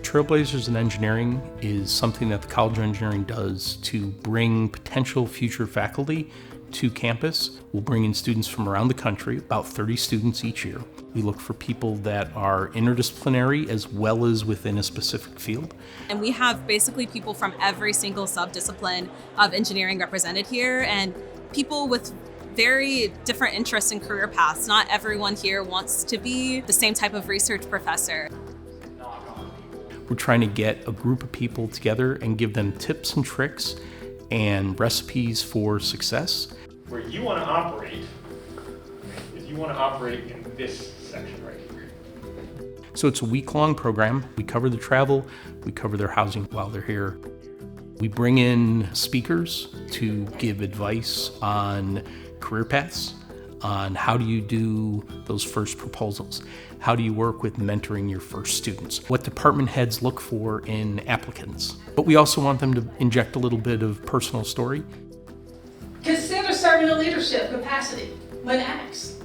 Trailblazers in Engineering is something that the College of Engineering does to bring potential future faculty to campus. We'll bring in students from around the country, about 30 students each year. We look for people that are interdisciplinary as well as within a specific field. And we have basically people from every single subdiscipline of engineering represented here, and people with very different interests and career paths. Not everyone here wants to be the same type of research professor. We're trying to get a group of people together and give them tips and tricks and recipes for success. Where you want to operate is you want to operate in this section right here. So it's a week-long program. We cover the travel, we cover their housing while they're here. We bring in speakers to give advice on career paths, on how do you do those first proposals? How do you work with mentoring your first students? What department heads look for in applicants? But we also want them to inject a little bit of personal story. Consider serving a leadership capacity when asked,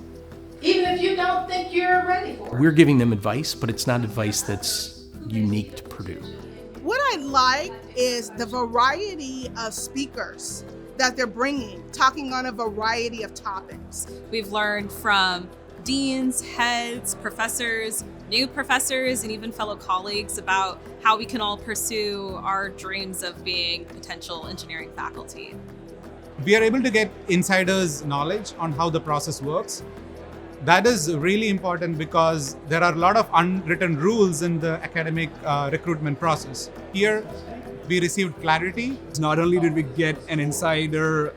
even if you don't think you're ready for it. We're giving them advice, but it's not advice that's unique to Purdue. What I like is the variety of speakers that they're bringing, talking on a variety of topics. We've learned from deans, heads, professors, new professors, and even fellow colleagues about how we can all pursue our dreams of being potential engineering faculty. We are able to get insiders' knowledge on how the process works. That is really important because there are a lot of unwritten rules in the academic recruitment process. Here, we received clarity. Not only did we get an insider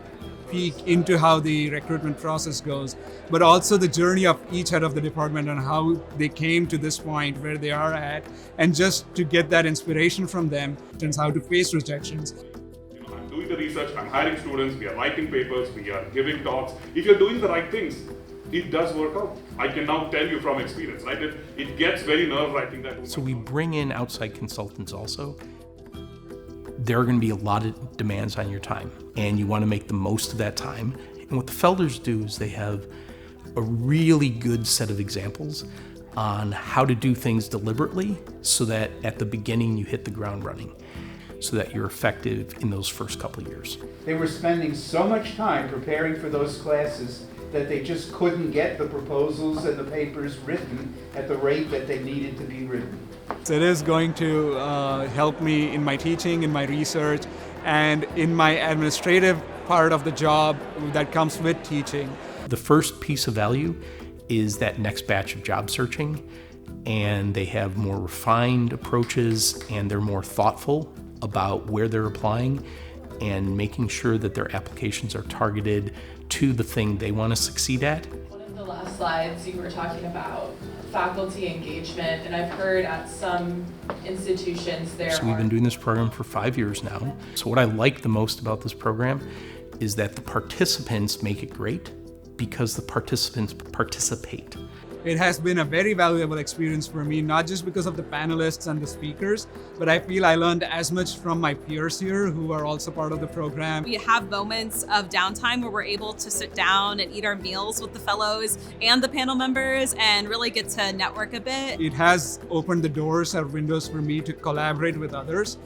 peek into how the recruitment process goes, but also the journey of each head of the department and how they came to this point where they are at, and just to get that inspiration from them and how to face rejections. I'm doing the research, I'm hiring students, we are writing papers, we are giving talks. If you're doing the right things, it does work out. I can now tell you from experience, right? It gets very nerve-wracking. So we bring in outside consultants also. There are going to be a lot of demands on your time, and you want to make the most of that time. And what the Felders do is they have a really good set of examples on how to do things deliberately so that at the beginning you hit the ground running, so that you're effective in those first couple of years. They were spending so much time preparing for those classes that they just couldn't get the proposals and the papers written at the rate that they needed to be written. So it is going to help me in my teaching, in my research, and in my administrative part of the job that comes with teaching. The first piece of value is that next batch of job searching, and they have more refined approaches and they're more thoughtful about where they're applying and making sure that their applications are targeted to the thing they want to succeed at. One of the last slides you were talking about faculty engagement, and I've heard at some institutions So we've been doing this program for 5 years now. So what I like the most about this program is that the participants make it great because the participants participate. It has been a very valuable experience for me, not just because of the panelists and the speakers, but I feel I learned as much from my peers here who are also part of the program. We have moments of downtime where we're able to sit down and eat our meals with the fellows and the panel members and really get to network a bit. It has opened the doors or windows for me to collaborate with others.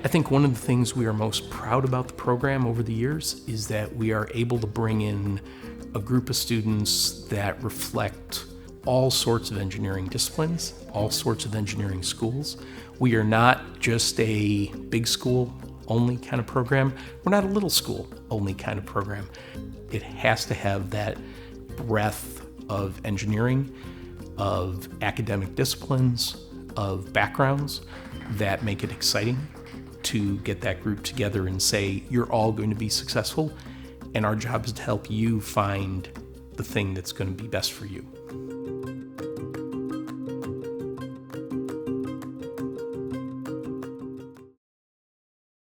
I think one of the things we are most proud about the program over the years is that we are able to bring in a group of students that reflect all sorts of engineering disciplines, all sorts of engineering schools. We are not just a big school only kind of program. We're not a little school only kind of program. It has to have that breadth of engineering, of academic disciplines, of backgrounds that make it exciting to get that group together and say, you're all going to be successful, and our job is to help you find the thing that's going to be best for you.